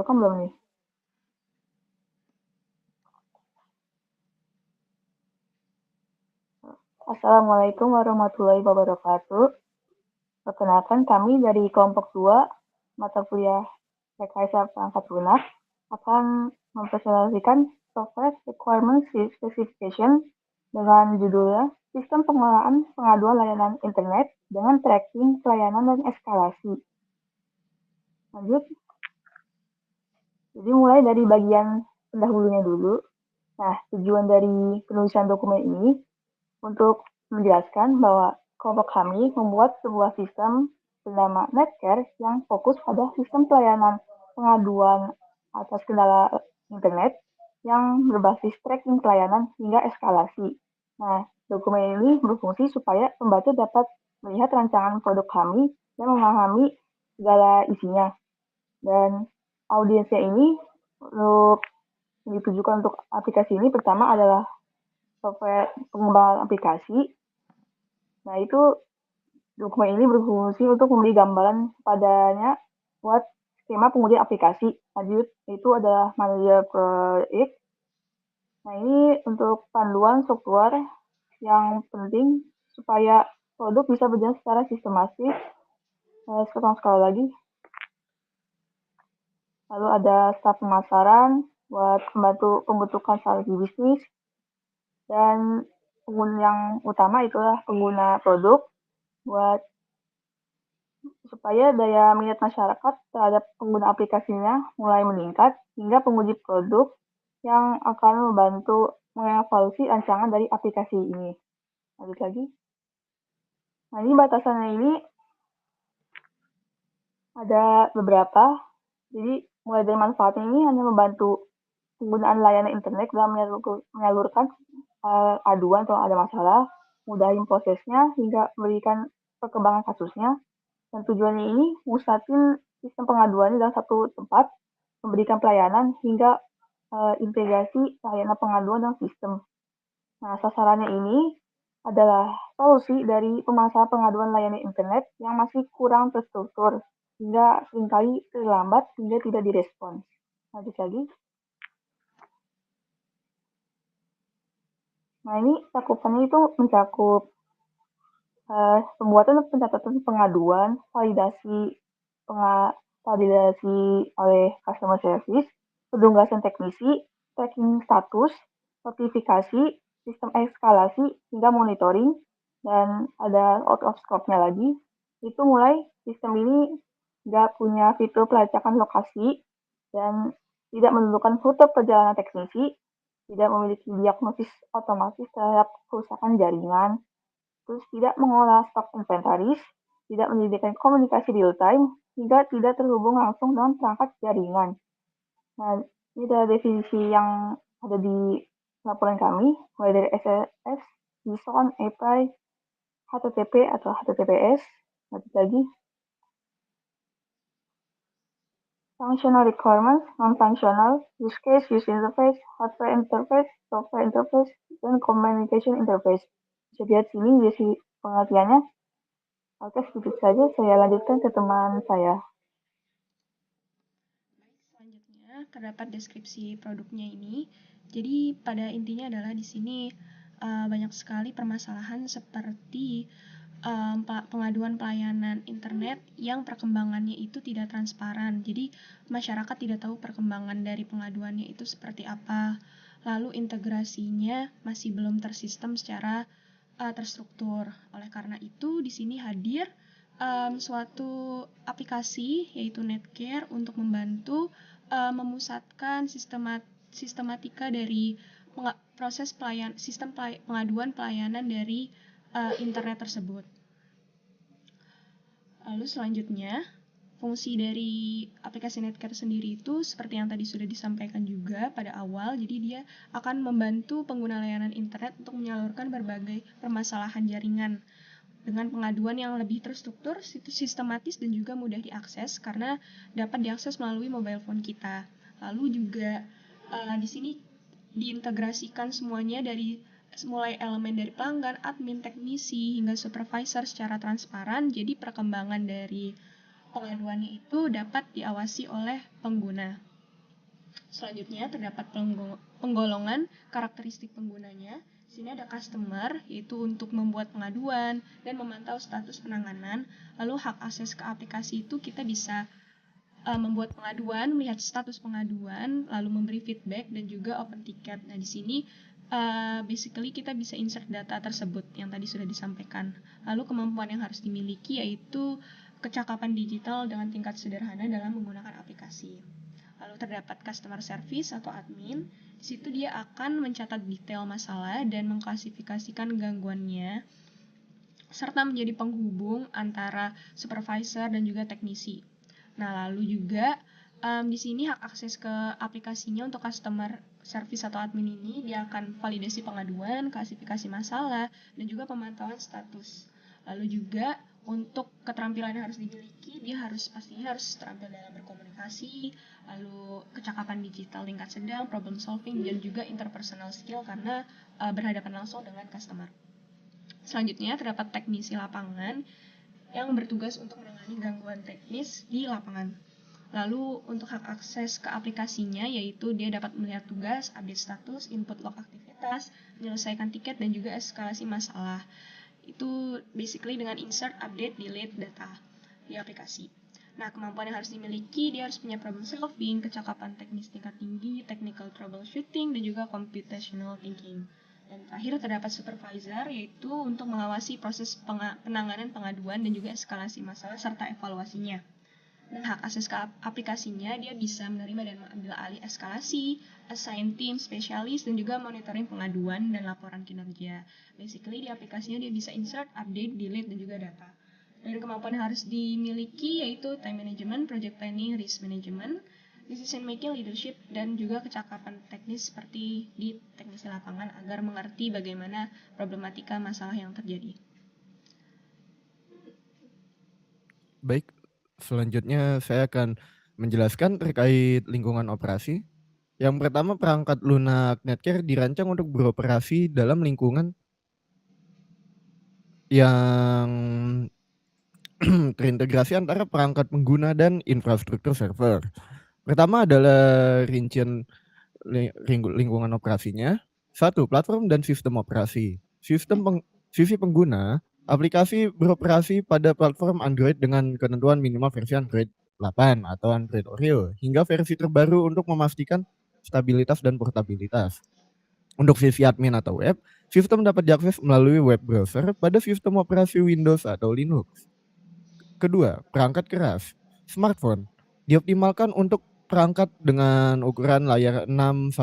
direkam belum nih? Assalamualaikum warahmatullahi wabarakatuh. Perkenalkan kami dari kelompok 2 mata kuliah Rekayasa Perangkat Lunak akan mempresentasikan software requirement specification dengan judulnya Sistem Pengelolaan Pengaduan Layanan Internet dengan Tracking Pelayanan dan Eskalasi. Lanjut. Jadi mulai dari bagian pendahulunya dulu. Nah, tujuan dari penulisan dokumen ini untuk menjelaskan bahwa kelompok kami membuat sebuah sistem bernama Netcare yang fokus pada sistem pelayanan pengaduan atas kendala internet yang berbasis tracking pelayanan hingga eskalasi. Nah, dokumen ini berfungsi supaya pembaca dapat melihat rancangan produk kami dan memahami segala isinya. Dan audiensnya ini untuk ditujukan untuk aplikasi ini pertama adalah software pengembangan aplikasi. Nah, itu dokumen ini berfungsi untuk memberi gambaran padanya buat skema pengujian aplikasi. Lanjut, itu adalah manajer proyek. Nah, ini untuk panduan software yang penting supaya produk bisa berjalan secara sistematis. Sekali lagi. Lalu ada staf pemasaran buat membantu pembentukan strategi bisnis. Dan pengguna yang utama itulah pengguna produk buat supaya daya minat masyarakat terhadap pengguna aplikasinya mulai meningkat hingga penguji produk yang akan membantu mengevaluasi rancangan dari aplikasi ini. Lanjut lagi. Nah, ini batasannya ini ada beberapa. Jadi, mulai dari manfaatnya ini hanya membantu penggunaan layanan internet dalam menyalurkan aduan kalau ada masalah, mudahin prosesnya hingga memberikan perkembangan kasusnya. Dan tujuannya ini musnahin sistem pengaduannya dalam satu tempat, memberikan pelayanan hingga integrasi layanan pengaduan dalam sistem. Nah, sasarannya ini adalah solusi dari permasalahan pengaduan layanan internet yang masih kurang terstruktur, hingga seringkali terlambat hingga tidak direspons. Lanjut lagi. Nah, ini cakupannya itu mencakup pembuatan pencatatan pengaduan, validasi oleh customer service, penugasan teknisi, tracking status, notifikasi, sistem eskalasi, hingga monitoring, dan ada out of scope-nya lagi. Itu mulai sistem ini nggak punya fitur pelacakan lokasi dan tidak menentukan rute perjalanan teknisi, tidak memiliki diagnosis otomatis terhadap kerusakan jaringan, terus tidak mengolah stok inventaris, tidak menyediakan komunikasi real time, hingga tidak terhubung langsung dengan perangkat jaringan. Nah, ini adalah definisi yang ada di laporan kami, mulai dari SLS, JSON, API, HTTP atau HTTPS, lanjut lagi. Functional requirements, non-functional, use case, use interface, hardware interface, software interface, dan communication interface. Bisa lihat sini jadi pengertiannya. Oke, sedikit saja saya lanjutkan ke teman saya. Selanjutnya terdapat deskripsi produknya ini. Jadi pada intinya adalah di sini banyak sekali permasalahan seperti pengaduan pelayanan internet yang perkembangannya itu tidak transparan. Jadi masyarakat tidak tahu perkembangan dari pengaduannya itu seperti apa. Lalu integrasinya masih belum tersistem secara terstruktur. Oleh karena itu di sini hadir suatu aplikasi yaitu Netcare untuk membantu memusatkan sistematika dari proses sistem pengaduan pelayanan dari internet tersebut. Lalu selanjutnya, fungsi dari aplikasi Netcare sendiri itu seperti yang tadi sudah disampaikan juga pada awal, jadi dia akan membantu pengguna layanan internet untuk menyalurkan berbagai permasalahan jaringan dengan pengaduan yang lebih terstruktur, sistematis, dan juga mudah diakses karena dapat diakses melalui mobile phone kita. Lalu juga di sini diintegrasikan semuanya dari mulai elemen dari pelanggan, admin, teknisi, hingga supervisor secara transparan, jadi perkembangan dari pengaduannya itu dapat diawasi oleh pengguna. Selanjutnya terdapat penggolongan karakteristik penggunanya. Di sini ada customer, yaitu untuk membuat pengaduan dan memantau status penanganan. Lalu hak akses ke aplikasi itu kita bisa membuat pengaduan, melihat status pengaduan, lalu memberi feedback dan juga open ticket. Nah, di sini basically kita bisa insert data tersebut yang tadi sudah disampaikan. Lalu kemampuan yang harus dimiliki yaitu kecakapan digital dengan tingkat sederhana dalam menggunakan aplikasi. Lalu terdapat customer service atau admin. Di situ dia akan mencatat detail masalah dan mengklasifikasikan gangguannya, serta menjadi penghubung antara supervisor dan juga teknisi. Nah, lalu juga di sini hak akses ke aplikasinya untuk customer service atau admin ini dia akan validasi pengaduan, klasifikasi masalah, dan juga pemantauan status. Lalu juga untuk keterampilan yang harus dimiliki, dia pastinya harus terampil dalam berkomunikasi, lalu kecakapan digital tingkat sedang, problem solving, dan juga interpersonal skill karena berhadapan langsung dengan customer. Selanjutnya terdapat teknisi lapangan yang bertugas untuk menangani gangguan teknis di lapangan. Lalu untuk hak akses ke aplikasinya yaitu dia dapat melihat tugas, update status, input log aktivitas, menyelesaikan tiket, dan juga eskalasi masalah. Itu basically dengan insert, update, delete data di aplikasi. Nah, kemampuan yang harus dimiliki, dia harus punya problem solving, kecakapan teknis tingkat tinggi, technical troubleshooting, dan juga computational thinking. Dan terakhir terdapat supervisor, yaitu untuk mengawasi proses penanganan pengaduan dan juga eskalasi masalah serta evaluasinya. Dan hak akses ke aplikasinya, dia bisa menerima dan mengambil alih eskalasi, assign tim spesialis, dan juga monitoring pengaduan dan laporan kinerja. Basically di aplikasinya dia bisa insert, update, delete, dan juga data. Dan kemampuan yang harus dimiliki yaitu time management, project planning, risk management, decision making, leadership, dan juga kecakapan teknis seperti di teknisi lapangan agar mengerti bagaimana problematika masalah yang terjadi. Baik, selanjutnya saya akan menjelaskan terkait lingkungan operasi. Yang pertama, perangkat lunak Netcare dirancang untuk beroperasi dalam lingkungan yang terintegrasi antara perangkat pengguna dan infrastruktur server. Pertama adalah rincian lingkungan operasinya. 1. Platform dan sistem operasi. Sisi pengguna, aplikasi beroperasi pada platform Android dengan ketentuan minimal versi Android 8 atau Android Oreo hingga versi terbaru untuk memastikan stabilitas dan portabilitas. Untuk sisi admin atau web, sistem dapat diakses melalui web browser pada sistem operasi Windows atau Linux. Kedua, perangkat keras. Smartphone dioptimalkan untuk perangkat dengan ukuran layar 6-7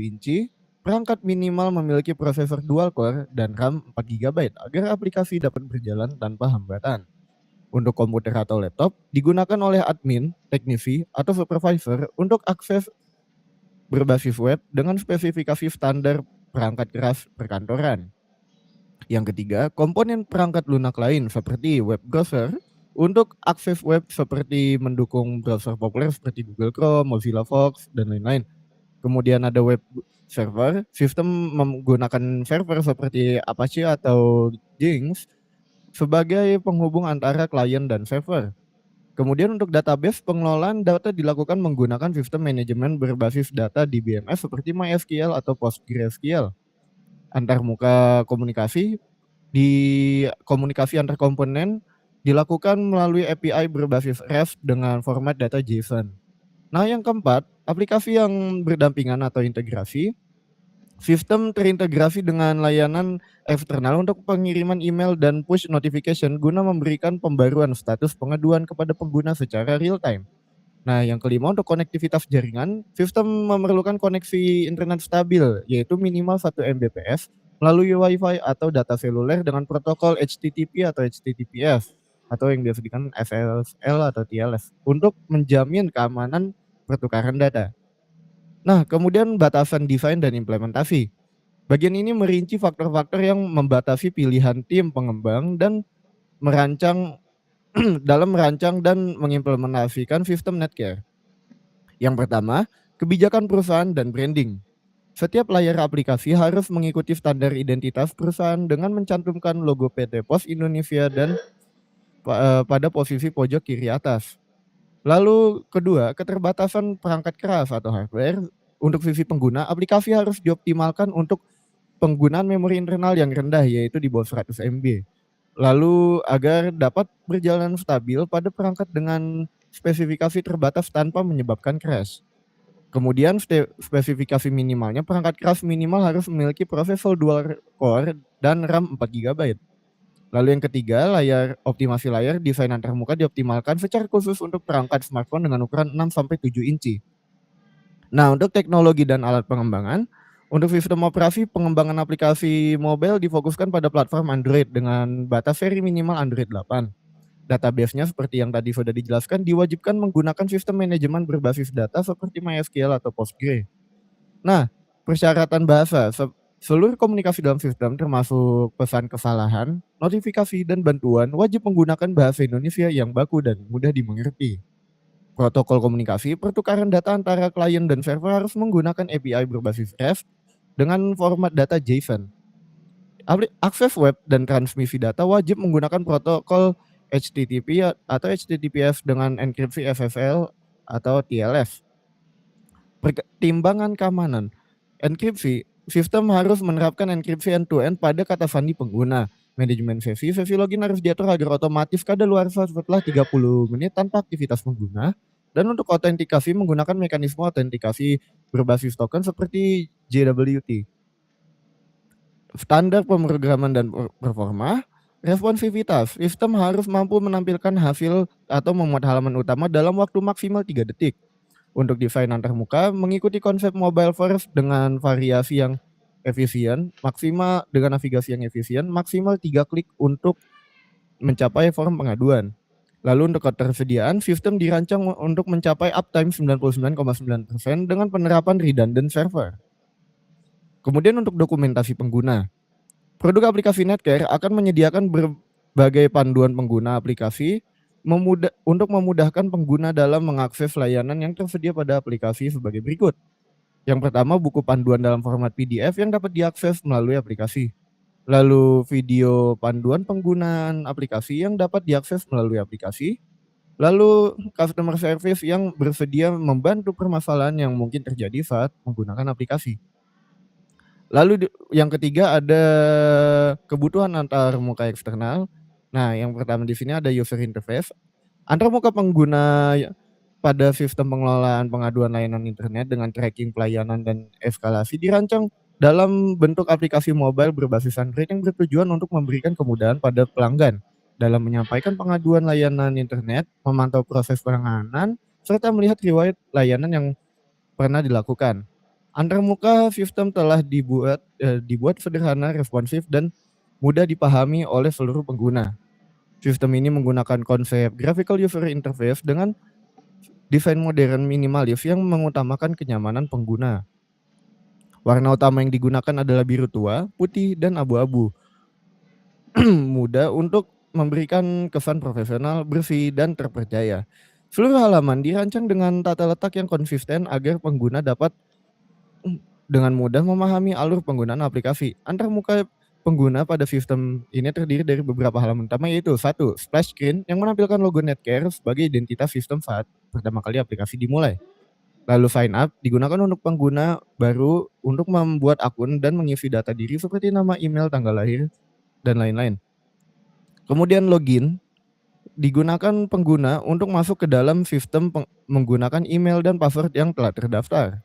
inci. Perangkat minimal memiliki prosesor dual core dan RAM 4 GB agar aplikasi dapat berjalan tanpa hambatan. Untuk komputer atau laptop, digunakan oleh admin, teknisi, atau supervisor untuk akses berbasis web dengan spesifikasi standar perangkat keras perkantoran. Yang ketiga, komponen perangkat lunak lain seperti web browser untuk akses web seperti mendukung browser populer seperti Google Chrome, Mozilla Firefox, dan lain-lain. Kemudian ada web server, sistem menggunakan server seperti Apache atau Jinx sebagai penghubung antara klien dan server. Kemudian untuk database, pengelolaan data dilakukan menggunakan sistem manajemen berbasis data di BMS seperti MySQL atau PostgreSQL. Antar muka komunikasi antar komponen dilakukan melalui API berbasis REST dengan format data JSON. Nah, yang keempat, aplikasi yang berdampingan atau integrasi. Sistem terintegrasi dengan layanan eksternal untuk pengiriman email dan push notification guna memberikan pembaruan status pengaduan kepada pengguna secara real time. Nah, yang kelima, untuk konektivitas jaringan, sistem memerlukan koneksi internet stabil, yaitu minimal 1 Mbps melalui Wi-Fi atau data seluler dengan protokol HTTP atau HTTPS, atau yang biasa dikenal SSL atau TLS, untuk menjamin keamanan pertukaran data. Nah, kemudian batasan desain dan implementasi. Bagian ini merinci faktor-faktor yang membatasi pilihan tim pengembang dan merancang dan mengimplementasikan sistem Netcare. Yang pertama, kebijakan perusahaan dan branding. Setiap layar aplikasi harus mengikuti standar identitas perusahaan dengan mencantumkan logo PT Pos Indonesia dan pada posisi pojok kiri atas. Lalu kedua, keterbatasan perangkat keras atau hardware. untuk sisi pengguna, aplikasi harus dioptimalkan untuk penggunaan memori internal yang rendah, yaitu di bawah 100 MB. Lalu agar dapat berjalan stabil pada perangkat dengan spesifikasi terbatas tanpa menyebabkan crash. Kemudian spesifikasi minimalnya, perangkat keras minimal harus memiliki prosesor dual core dan RAM 4 GB. Lalu yang ketiga, optimasi layar, desain antarmuka dioptimalkan secara khusus untuk perangkat smartphone dengan ukuran 6-7 inci. Nah, untuk teknologi dan alat pengembangan, untuk sistem operasi, pengembangan aplikasi mobile difokuskan pada platform Android dengan batas seri minimal Android 8. Database-nya seperti yang tadi sudah dijelaskan, diwajibkan menggunakan sistem manajemen berbasis data seperti MySQL atau Postgre. Nah, persyaratan bahasa, seluruh komunikasi dalam sistem termasuk pesan kesalahan, notifikasi, dan bantuan wajib menggunakan bahasa Indonesia yang baku dan mudah dimengerti. Protokol komunikasi, pertukaran data antara klien dan server harus menggunakan API berbasis REST dengan format data JSON. Akses web dan transmisi data wajib menggunakan protokol HTTP atau HTTPS dengan enkripsi SSL atau TLS. Pertimbangan keamanan. Enkripsi, sistem harus menerapkan enkripsi end-to-end pada kata sandi pengguna. Manajemen sesi login harus diatur agar otomatis kadaluarsa setelah 30 menit tanpa aktivitas pengguna. Dan untuk autentikasi menggunakan mekanisme autentikasi berbasis token seperti JWT. Standar pemrograman dan performa. Responsivitas, sistem harus mampu menampilkan hasil atau memuat halaman utama dalam waktu maksimal 3 detik. Untuk desain antarmuka, mengikuti konsep mobile first dengan variasi yang efisien, maksimal dengan navigasi yang efisien, maksimal 3 klik untuk mencapai form pengaduan. Lalu untuk ketersediaan, sistem dirancang untuk mencapai uptime 99,9% dengan penerapan redundant server. Kemudian untuk dokumentasi pengguna, produk aplikasi Netcare akan menyediakan berbagai panduan pengguna aplikasi untuk memudahkan pengguna dalam mengakses layanan yang tersedia pada aplikasi sebagai berikut. Yang pertama, buku panduan dalam format PDF yang dapat diakses melalui aplikasi. Lalu video panduan penggunaan aplikasi yang dapat diakses melalui aplikasi. Lalu customer service yang bersedia membantu permasalahan yang mungkin terjadi saat menggunakan aplikasi. Lalu yang ketiga ada kebutuhan antarmuka eksternal. Nah, yang pertama di sini ada user interface. Antarmuka pengguna pada sistem pengelolaan pengaduan layanan internet dengan tracking pelayanan dan eskalasi dirancang dalam bentuk aplikasi mobile berbasis Android yang bertujuan untuk memberikan kemudahan pada pelanggan dalam menyampaikan pengaduan layanan internet, memantau proses penanganan, serta melihat riwayat layanan yang pernah dilakukan. Antarmuka sistem telah dibuat sederhana, responsif, dan mudah dipahami oleh seluruh pengguna. Sistem ini menggunakan konsep graphical user interface dengan desain modern minimalis yang mengutamakan kenyamanan pengguna. Warna utama yang digunakan adalah biru tua, putih, dan abu-abu. Mudah untuk memberikan kesan profesional, bersih, dan terpercaya. Seluruh halaman dirancang dengan tata letak yang konsisten agar pengguna dapat dengan mudah memahami alur penggunaan aplikasi. Antarmuka pengguna pada sistem ini terdiri dari beberapa halaman utama, yaitu 1. Splash screen yang menampilkan logo Netcare sebagai identitas sistem saat pertama kali aplikasi dimulai. Lalu sign up digunakan untuk pengguna baru untuk membuat akun dan mengisi data diri seperti nama, email, tanggal lahir, dan lain-lain. Kemudian login digunakan pengguna untuk masuk ke dalam sistem menggunakan email dan password yang telah terdaftar.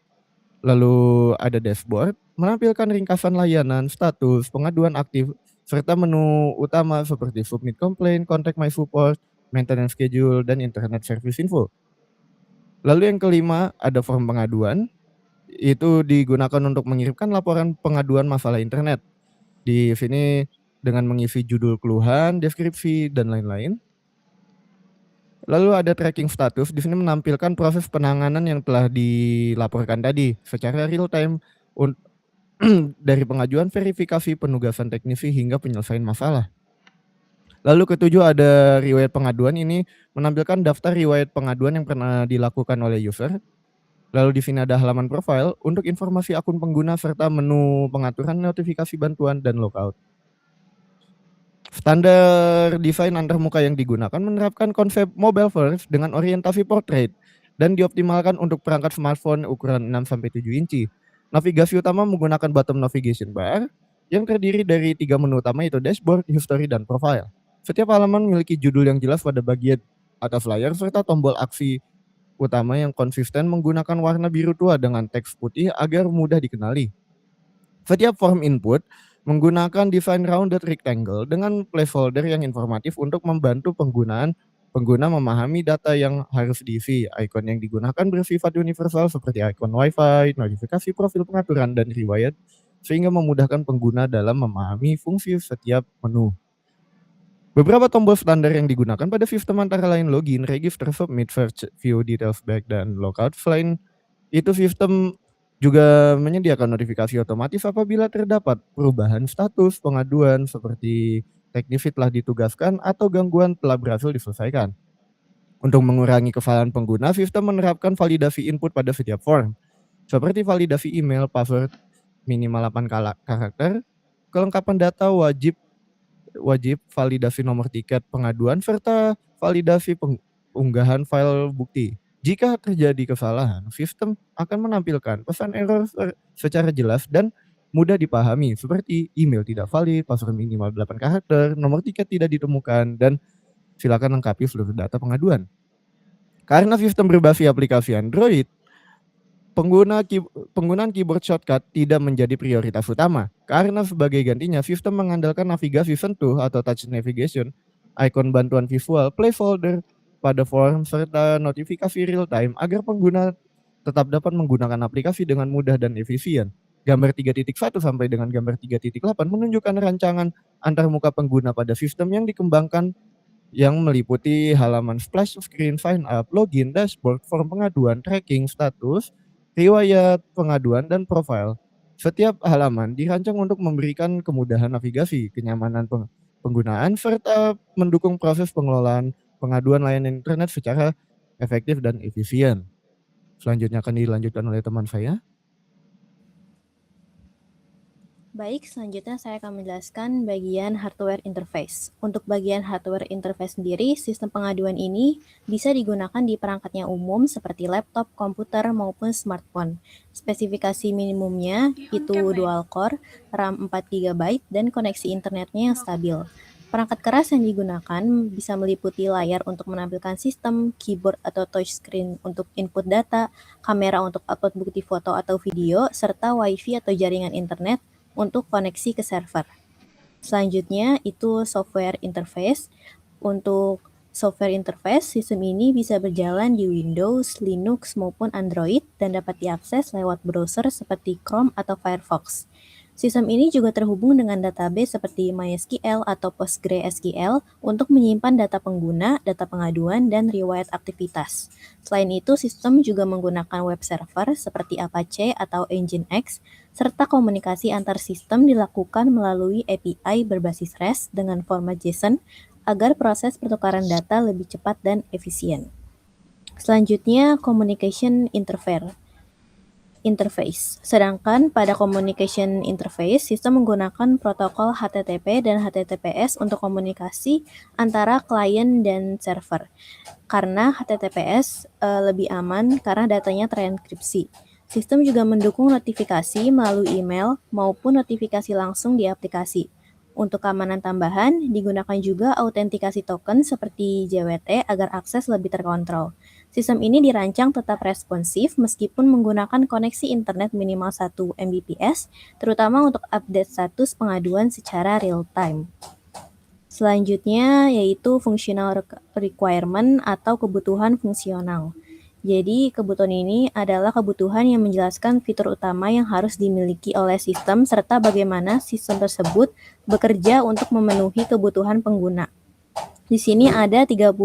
Lalu ada dashboard, menampilkan ringkasan layanan, status, pengaduan aktif, serta menu utama seperti submit complaint, contact my support, maintenance schedule, dan internet service info. Lalu yang kelima ada form pengaduan, itu digunakan untuk mengirimkan laporan pengaduan masalah internet. Di sini dengan mengisi judul keluhan, deskripsi, dan lain-lain. Lalu ada tracking status, di sini menampilkan proses penanganan yang telah dilaporkan tadi secara real time dari pengajuan, verifikasi, penugasan teknisi, hingga penyelesaian masalah. Lalu ketujuh ada riwayat pengaduan, ini menampilkan daftar riwayat pengaduan yang pernah dilakukan oleh user. Lalu di sini ada halaman profile untuk informasi akun pengguna serta menu pengaturan notifikasi bantuan dan logout. Standar desain antarmuka yang digunakan menerapkan konsep mobile first dengan orientasi portrait dan dioptimalkan untuk perangkat smartphone ukuran 6-7 inci. Navigasi utama menggunakan bottom navigation bar yang terdiri dari 3 menu utama, yaitu dashboard, history, dan profile. Setiap halaman memiliki judul yang jelas pada bagian atas layar serta tombol aksi utama yang konsisten menggunakan warna biru tua dengan teks putih agar mudah dikenali. Setiap form input menggunakan desain rounded rectangle dengan placeholder yang informatif untuk membantu pengguna memahami data yang harus diisi. Ikon yang digunakan bersifat universal seperti ikon Wi-Fi, notifikasi profil pengaturan, dan riwayat sehingga memudahkan pengguna dalam memahami fungsi setiap menu. Beberapa tombol standar yang digunakan pada sistem antara lain login, register, submit, search, view details back, dan logout. Selain itu, sistem juga menyediakan notifikasi otomatis apabila terdapat perubahan status pengaduan seperti teknisi telah ditugaskan atau gangguan telah berhasil diselesaikan. Untuk mengurangi kesalahan pengguna, sistem menerapkan validasi input pada setiap form, seperti validasi email, password, minimal 8 karakter, kelengkapan data wajib validasi nomor tiket pengaduan, serta validasi unggahan file bukti. Jika terjadi kesalahan, sistem akan menampilkan pesan error secara jelas dan mudah dipahami, seperti email tidak valid, password minimal 8 karakter, nomor tiket tidak ditemukan, dan silakan lengkapi seluruh data pengaduan. Karena sistem berbasis aplikasi Android, penggunaan keyboard shortcut tidak menjadi prioritas utama, karena sebagai gantinya sistem mengandalkan navigasi sentuh atau touch navigation, ikon bantuan visual, placeholder pada form, serta notifikasi real time agar pengguna tetap dapat menggunakan aplikasi dengan mudah dan efisien. Gambar 3.1 sampai dengan gambar 3.8 menunjukkan rancangan antarmuka pengguna pada sistem yang dikembangkan yang meliputi halaman splash screen, sign up, login, dashboard, form pengaduan, tracking, status, riwayat pengaduan, dan profile. Setiap halaman dirancang untuk memberikan kemudahan navigasi, kenyamanan penggunaan, serta mendukung proses pengelolaan pengaduan layanan internet secara efektif dan efisien. Selanjutnya akan dilanjutkan oleh teman saya. Baik, selanjutnya saya akan menjelaskan bagian hardware interface. Untuk bagian hardware interface sendiri, sistem pengaduan ini bisa digunakan di perangkatnya umum seperti laptop, komputer, maupun smartphone. Spesifikasi minimumnya itu dual core, RAM 4 GB, dan koneksi internetnya yang stabil. Perangkat keras yang digunakan bisa meliputi layar untuk menampilkan sistem, keyboard atau touchscreen untuk input data, kamera untuk upload bukti foto atau video, serta WiFi atau jaringan internet untuk koneksi ke server. Selanjutnya itu software interface. Untuk software interface, sistem ini bisa berjalan di Windows, Linux, maupun Android dan dapat diakses lewat browser seperti Chrome atau Firefox. Sistem ini juga terhubung dengan database seperti MySQL atau PostgreSQL untuk menyimpan data pengguna, data pengaduan, dan riwayat aktivitas. Selain itu, sistem juga menggunakan web server seperti Apache atau Nginx, serta komunikasi antar sistem dilakukan melalui API berbasis REST dengan format JSON agar proses pertukaran data lebih cepat dan efisien. Selanjutnya, communication interface. Sedangkan pada communication interface, sistem menggunakan protokol HTTP dan HTTPS untuk komunikasi antara klien dan server. Karena HTTPS lebih aman karena datanya terenkripsi. Sistem juga mendukung notifikasi melalui email maupun notifikasi langsung di aplikasi. Untuk keamanan tambahan, digunakan juga autentikasi token seperti JWT agar akses lebih terkontrol. Sistem ini dirancang tetap responsif meskipun menggunakan koneksi internet minimal 1 Mbps, terutama untuk update status pengaduan secara real-time. Selanjutnya yaitu functional requirement atau kebutuhan fungsional. Jadi, kebutuhan ini adalah kebutuhan yang menjelaskan fitur utama yang harus dimiliki oleh sistem serta bagaimana sistem tersebut bekerja untuk memenuhi kebutuhan pengguna. Di sini ada 35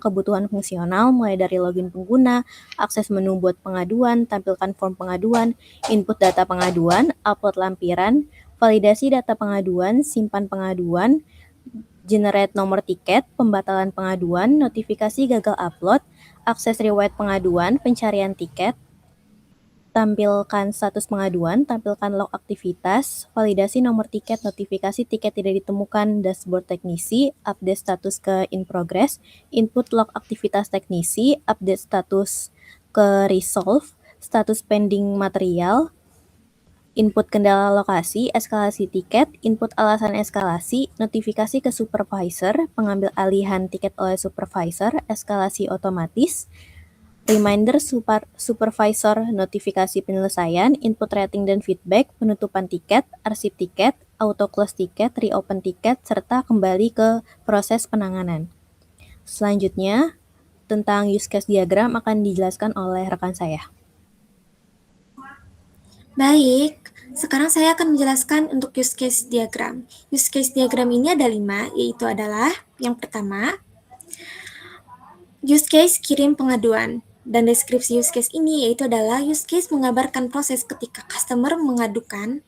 kebutuhan fungsional mulai dari login pengguna, akses menu buat pengaduan, tampilkan form pengaduan, input data pengaduan, upload lampiran, validasi data pengaduan, simpan pengaduan, generate nomor tiket, pembatalan pengaduan, notifikasi gagal upload, akses riwayat pengaduan, pencarian tiket, tampilkan status pengaduan, tampilkan log aktivitas, validasi nomor tiket, notifikasi tiket tidak ditemukan, dashboard teknisi, update status ke in progress, input log aktivitas teknisi, update status ke resolve, status pending material, input kendala lokasi, eskalasi tiket, input alasan eskalasi, notifikasi ke supervisor, pengambil alihan tiket oleh supervisor, eskalasi otomatis, reminder supervisor, notifikasi penyelesaian, input rating dan feedback, penutupan tiket, arsip tiket, auto close tiket, reopen tiket, serta kembali ke proses penanganan. Selanjutnya, tentang use case diagram akan dijelaskan oleh rekan saya. Baik, sekarang saya akan menjelaskan untuk use case diagram. Use case diagram ini ada 5, yaitu adalah yang pertama, use case kirim pengaduan. Dan deskripsi use case ini yaitu adalah use case mengabarkan proses ketika customer mengajukan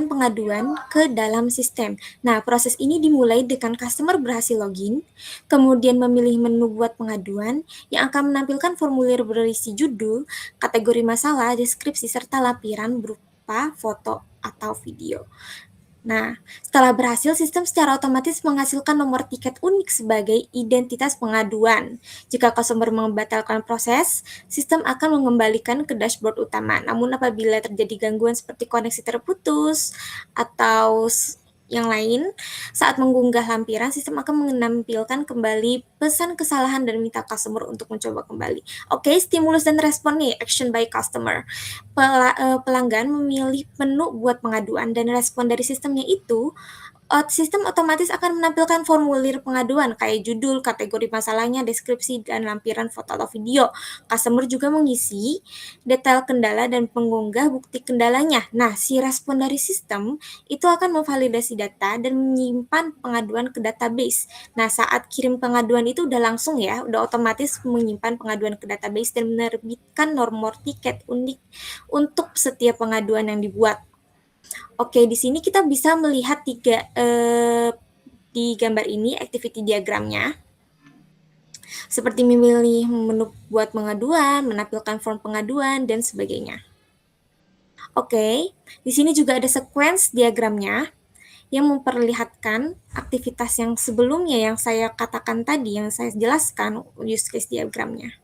pengaduan ke dalam sistem. Nah, proses ini dimulai dengan customer berhasil login, kemudian memilih menu buat pengaduan yang akan menampilkan formulir berisi judul, kategori masalah, deskripsi, serta lampiran berupa foto atau video. Nah, setelah berhasil, sistem secara otomatis menghasilkan nomor tiket unik sebagai identitas pengaduan. Jika customer membatalkan proses, sistem akan mengembalikan ke dashboard utama. Namun apabila terjadi gangguan seperti koneksi terputus atau yang lain, saat mengunggah lampiran, sistem akan menampilkan kembali pesan kesalahan dan minta customer untuk mencoba kembali. Oke, stimulus dan respon nih, action by customer. Pelanggan memilih menu buat pengaduan dan respon dari sistemnya itu, sistem otomatis akan menampilkan formulir pengaduan kayak judul, kategori masalahnya, deskripsi, dan lampiran foto atau video. Customer juga mengisi detail kendala dan pengunggah bukti kendalanya. Nah, si respon dari sistem itu akan memvalidasi data dan menyimpan pengaduan ke database. Nah, saat kirim pengaduan itu udah langsung ya, udah otomatis menyimpan pengaduan ke database dan menerbitkan nomor tiket unik untuk setiap pengaduan yang dibuat. Oke, di sini kita bisa melihat di gambar ini activity diagramnya. Seperti memilih menu buat pengaduan, menampilkan form pengaduan, dan sebagainya. Oke, di sini juga ada sequence diagramnya yang memperlihatkan aktivitas yang sebelumnya yang saya katakan tadi, yang saya jelaskan use case diagramnya.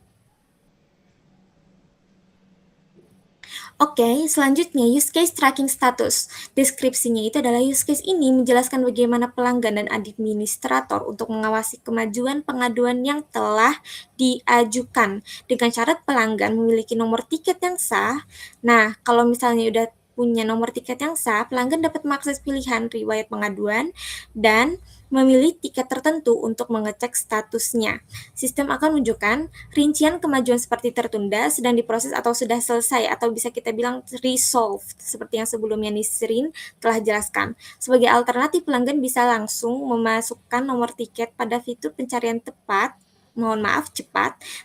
Oke, selanjutnya use case tracking status. Deskripsinya itu adalah use case ini menjelaskan bagaimana pelanggan dan administrator untuk mengawasi kemajuan pengaduan yang telah diajukan dengan syarat pelanggan memiliki nomor tiket yang sah. Nah, kalau misalnya udah punya nomor tiket yang sah, pelanggan dapat mengakses pilihan riwayat pengaduan dan memilih tiket tertentu untuk mengecek statusnya. Sistem akan menunjukkan rincian kemajuan seperti tertunda, sedang diproses atau sudah selesai, atau bisa kita bilang resolved, seperti yang sebelumnya Nisrin telah jelaskan. Sebagai alternatif, pelanggan bisa langsung memasukkan nomor tiket pada fitur pencarian cepat,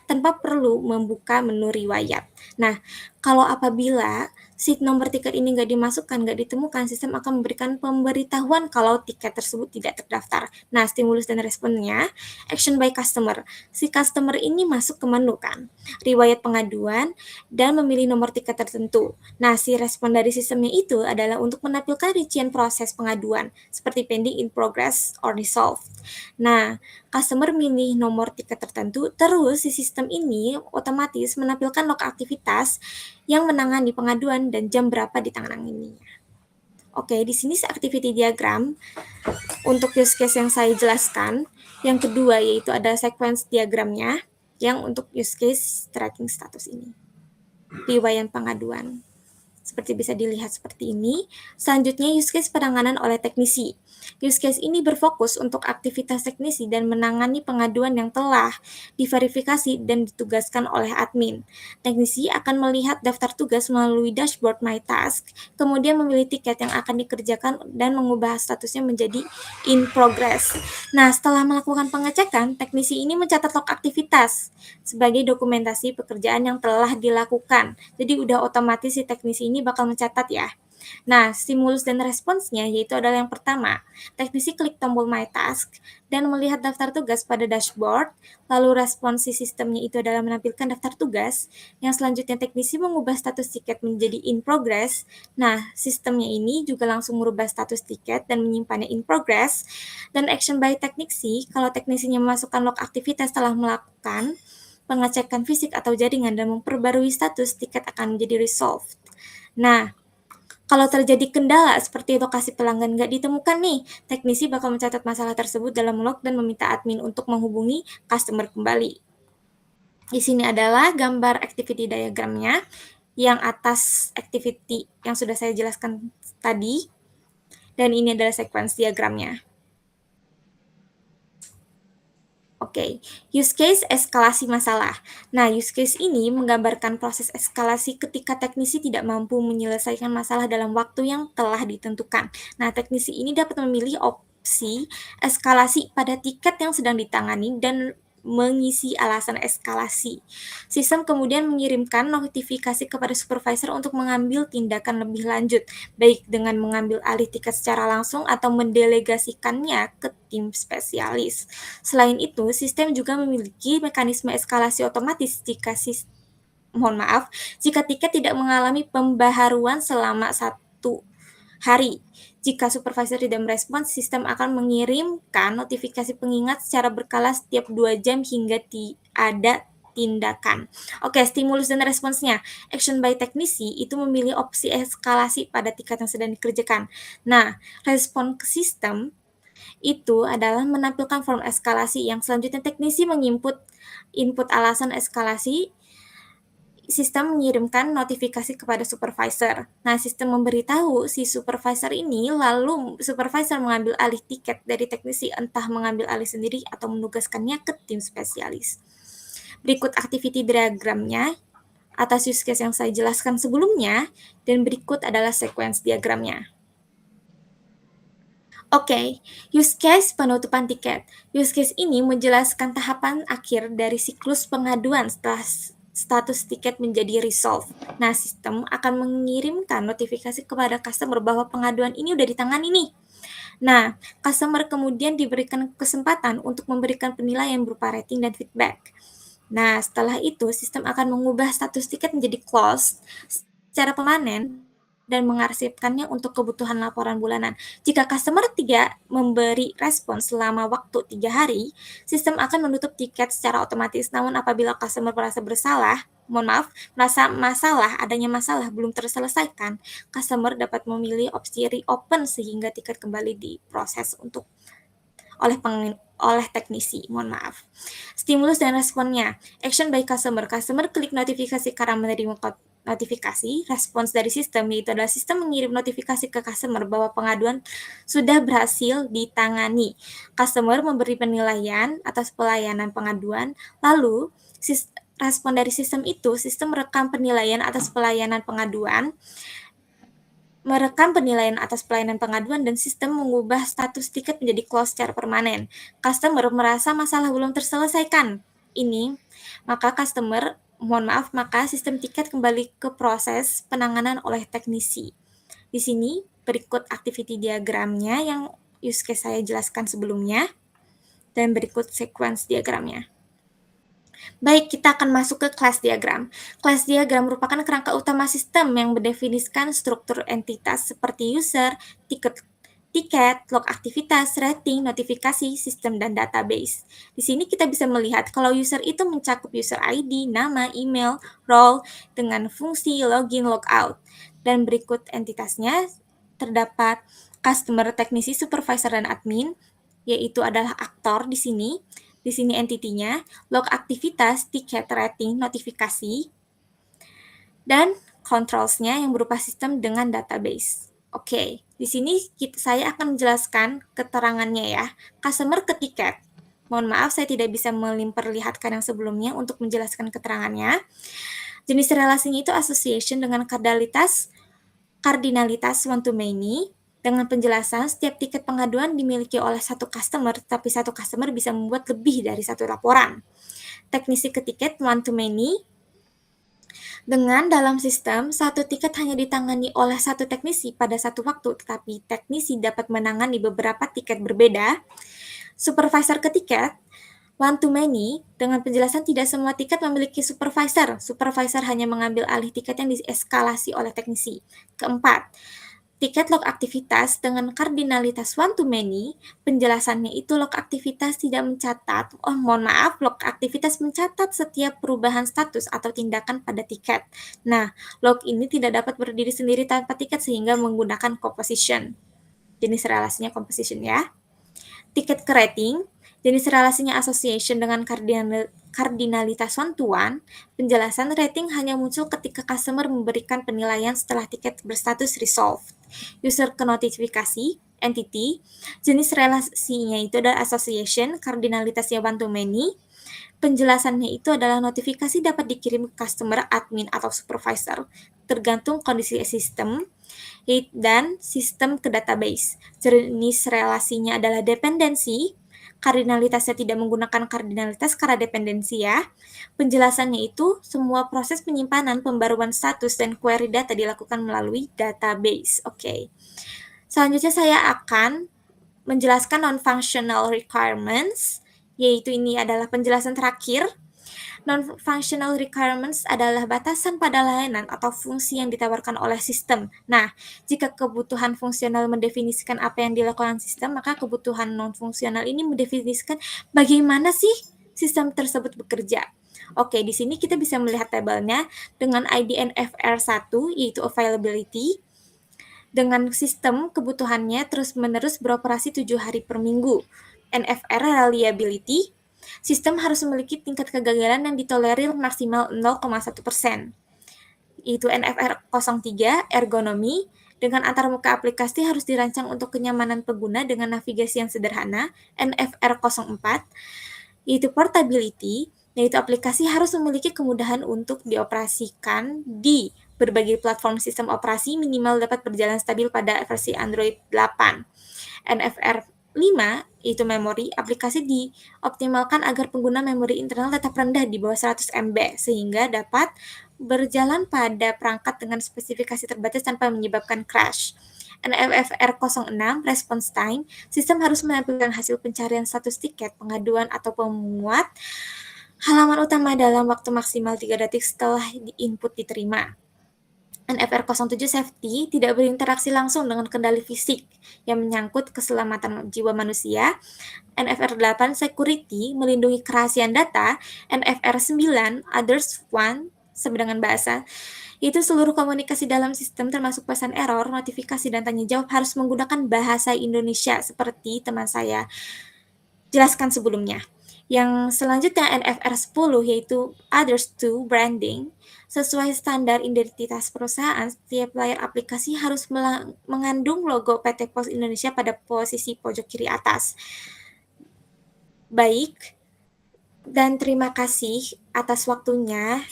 tanpa perlu membuka menu riwayat. Nah, kalau apabila si nomor tiket ini nggak dimasukkan, nggak ditemukan, sistem akan memberikan pemberitahuan kalau tiket tersebut tidak terdaftar. Nah, stimulus dan responnya, action by customer. Si customer ini masuk ke menu kan, riwayat pengaduan, dan memilih nomor tiket tertentu. Nah, si respon dari sistemnya itu adalah untuk menampilkan rincian proses pengaduan, seperti pending, in progress, or resolved. Nah, customer milih nomor tiket tertentu, terus si sistem ini otomatis menampilkan log aktivitas yang menangani pengaduan dan jam berapa ditanganinya. Oke, di sini activity diagram untuk use case yang saya jelaskan. Yang kedua yaitu ada sequence diagramnya yang untuk use case tracking status ini. Riwayat pengaduan. Seperti bisa dilihat seperti ini. Selanjutnya use case penanganan oleh teknisi. Use case ini berfokus untuk aktivitas teknisi dan menangani pengaduan yang telah diverifikasi dan ditugaskan oleh admin. Teknisi akan melihat daftar tugas melalui dashboard My Task, kemudian memilih tiket yang akan dikerjakan dan mengubah statusnya menjadi in progress. Nah, setelah melakukan pengecekan, teknisi ini mencatat log aktivitas sebagai dokumentasi pekerjaan yang telah dilakukan. Jadi udah otomatis si teknisi ini bakal mencatat ya. Nah, stimulus dan responsnya yaitu adalah yang pertama, teknisi klik tombol My Task dan melihat daftar tugas pada dashboard, lalu respons si sistemnya itu adalah menampilkan daftar tugas, yang selanjutnya teknisi mengubah status tiket menjadi in progress. Nah, sistemnya ini juga langsung merubah status tiket dan menyimpannya in progress, dan action by teknisi, kalau teknisinya memasukkan log aktivitas setelah melakukan pengecekan fisik atau jaringan, dan memperbarui status, tiket akan menjadi resolved. Nah, kalau terjadi kendala seperti lokasi pelanggan nggak ditemukan nih, teknisi bakal mencatat masalah tersebut dalam log dan meminta admin untuk menghubungi customer kembali. Di sini adalah gambar activity diagramnya. Yang atas activity yang sudah saya jelaskan tadi, dan ini adalah sequence diagramnya. Oke, use case eskalasi masalah. Nah, use case ini menggambarkan proses eskalasi ketika teknisi tidak mampu menyelesaikan masalah dalam waktu yang telah ditentukan. Nah, teknisi ini dapat memilih opsi eskalasi pada tiket yang sedang ditangani dan mengisi alasan eskalasi. Sistem kemudian mengirimkan notifikasi kepada supervisor untuk mengambil tindakan lebih lanjut, baik dengan mengambil alih tiket secara langsung atau mendelegasikannya ke tim spesialis. Selain itu, sistem juga memiliki mekanisme eskalasi otomatis jika tiket tidak mengalami pembaharuan selama 1 hari. Jika supervisor tidak merespons, sistem akan mengirimkan notifikasi pengingat secara berkala setiap 2 jam hingga ada tindakan. Oke, stimulus dan responsnya. Action by teknisi itu memilih opsi eskalasi pada tiket yang sedang dikerjakan. Nah, respon ke sistem itu adalah menampilkan form eskalasi yang selanjutnya teknisi menginput input alasan eskalasi. Sistem mengirimkan notifikasi kepada supervisor. Nah, sistem memberitahu si supervisor ini, lalu supervisor mengambil alih tiket dari teknisi, entah mengambil alih sendiri atau menugaskannya ke tim spesialis. Berikut activity diagramnya atas use case yang saya jelaskan sebelumnya, dan berikut adalah sequence diagramnya. Oke, use case penutupan tiket. Use case ini menjelaskan tahapan akhir dari siklus pengaduan setelah status tiket menjadi resolve. Nah, sistem akan mengirimkan notifikasi kepada customer bahwa pengaduan ini udah ditangani nih. Nah, customer kemudian diberikan kesempatan untuk memberikan penilaian berupa rating dan feedback. Nah, setelah itu sistem akan mengubah status tiket menjadi closed secara permanen dan mengarsipkannya untuk kebutuhan laporan bulanan. Jika customer tidak memberi respon selama waktu 3 hari, sistem akan menutup tiket secara otomatis. Namun apabila customer merasa adanya masalah belum terselesaikan, customer dapat memilih opsi reopen sehingga tiket kembali diproses oleh teknisi. Stimulus dan responnya. Action by customer. Customer klik notifikasi karena menerima notifikasi. Respons dari sistem yaitu adalah sistem mengirim notifikasi ke customer bahwa pengaduan sudah berhasil ditangani. Customer memberi penilaian atas pelayanan pengaduan. Lalu respon dari sistem itu, sistem merekam penilaian atas pelayanan pengaduan, dan sistem mengubah status tiket menjadi close secara permanen. Customer merasa masalah belum terselesaikan. Maka sistem tiket kembali ke proses penanganan oleh teknisi. Di sini berikut activity diagramnya yang use case saya jelaskan sebelumnya, dan berikut sequence diagramnya. Baik, kita akan masuk ke class diagram. Class diagram merupakan kerangka utama sistem yang mendefinisikan struktur entitas seperti user, tiket, log aktivitas, rating, notifikasi, sistem, dan database. Di sini kita bisa melihat kalau user itu mencakup user ID, nama, email, role, dengan fungsi login, logout. Dan berikut entitasnya terdapat customer, teknisi, supervisor, dan admin, yaitu adalah aktor di sini. Di sini entitinya, log aktivitas, tiket, rating, notifikasi, dan controls-nya yang berupa sistem dengan database. Oke, di sini saya akan menjelaskan keterangannya ya. Customer ke tiket. Mohon maaf, saya tidak bisa memperlihatkan yang sebelumnya untuk menjelaskan keterangannya. Jenis relasinya itu association dengan kardinalitas one-to-many. Dengan penjelasan, setiap tiket pengaduan dimiliki oleh satu customer, tapi satu customer bisa membuat lebih dari satu laporan. Teknisi ke tiket one-to-many. Dengan dalam sistem, satu tiket hanya ditangani oleh satu teknisi pada satu waktu, tetapi teknisi dapat menangani beberapa tiket berbeda. Supervisor ke tiket, one-to-many, dengan penjelasan tidak semua tiket memiliki supervisor. Supervisor hanya mengambil alih tiket yang dieskalasi oleh teknisi. Keempat, Tiket log aktivitas dengan kardinalitas one to many, penjelasannya itu log aktivitas tidak mencatat, log aktivitas mencatat setiap perubahan status atau tindakan pada tiket. Nah, log ini tidak dapat berdiri sendiri tanpa tiket sehingga menggunakan composition. Jenis relasinya composition ya. Tiket ke rating, jenis relasinya association dengan kardinalitas one to one. Penjelasan rating hanya muncul ketika customer memberikan penilaian setelah tiket berstatus resolved. User ke notifikasi, entity, jenis relasinya itu adalah association, kardinalitasnya one to many. Penjelasannya itu adalah notifikasi dapat dikirim ke customer, admin, atau supervisor, tergantung kondisi sistem, dan sistem ke database. Jenis relasinya adalah dependensi, kardinalitasnya tidak menggunakan kardinalitas karena dependensi ya. Penjelasannya itu semua proses penyimpanan, pembaruan status, dan query data dilakukan melalui database. Oke. Selanjutnya saya akan menjelaskan non-functional requirements, yaitu ini adalah penjelasan terakhir. Non-functional requirements adalah batasan pada layanan atau fungsi yang ditawarkan oleh sistem. Nah, jika kebutuhan fungsional mendefinisikan apa yang dilakukan sistem, maka kebutuhan non-fungsional ini mendefinisikan bagaimana sih sistem tersebut bekerja. Oke, di sini kita bisa melihat tabelnya dengan ID NFR1, yaitu availability, dengan sistem kebutuhannya terus-menerus beroperasi 7 hari per minggu. NFR reliability, sistem harus memiliki tingkat kegagalan yang ditolerir maksimal 0,1%. Itu NFR 03, ergonomi, dengan antarmuka aplikasi harus dirancang untuk kenyamanan pengguna dengan navigasi yang sederhana. NFR 04, yaitu portability, yaitu aplikasi harus memiliki kemudahan untuk dioperasikan di berbagai platform sistem operasi, minimal dapat berjalan stabil pada versi Android 8. NFR 5, yaitu memori, aplikasi dioptimalkan agar pengguna memori internal tetap rendah di bawah 100 MB, sehingga dapat berjalan pada perangkat dengan spesifikasi terbatas tanpa menyebabkan crash. NFR 06, response time, sistem harus menampilkan hasil pencarian status tiket, pengaduan, atau pemuat halaman utama dalam waktu maksimal 3 detik setelah input diterima. NFR 07 safety tidak berinteraksi langsung dengan kendali fisik yang menyangkut keselamatan jiwa manusia. NFR 8 security melindungi kerahasiaan data. NFR 9 others one sebenarnya bahasa itu seluruh komunikasi dalam sistem termasuk pesan error, notifikasi, dan tanya jawab harus menggunakan bahasa Indonesia seperti teman saya jelaskan sebelumnya. Yang selanjutnya NFR 10 yaitu others to branding. Sesuai standar identitas perusahaan, setiap layar aplikasi harus mengandung logo PT Pos Indonesia pada posisi pojok kiri atas. Baik, dan terima kasih atas waktunya.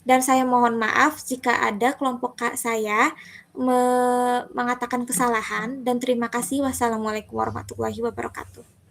Dan saya mohon maaf jika ada kelompok saya mengatakan kesalahan. Dan terima kasih. Wassalamualaikum warahmatullahi wabarakatuh.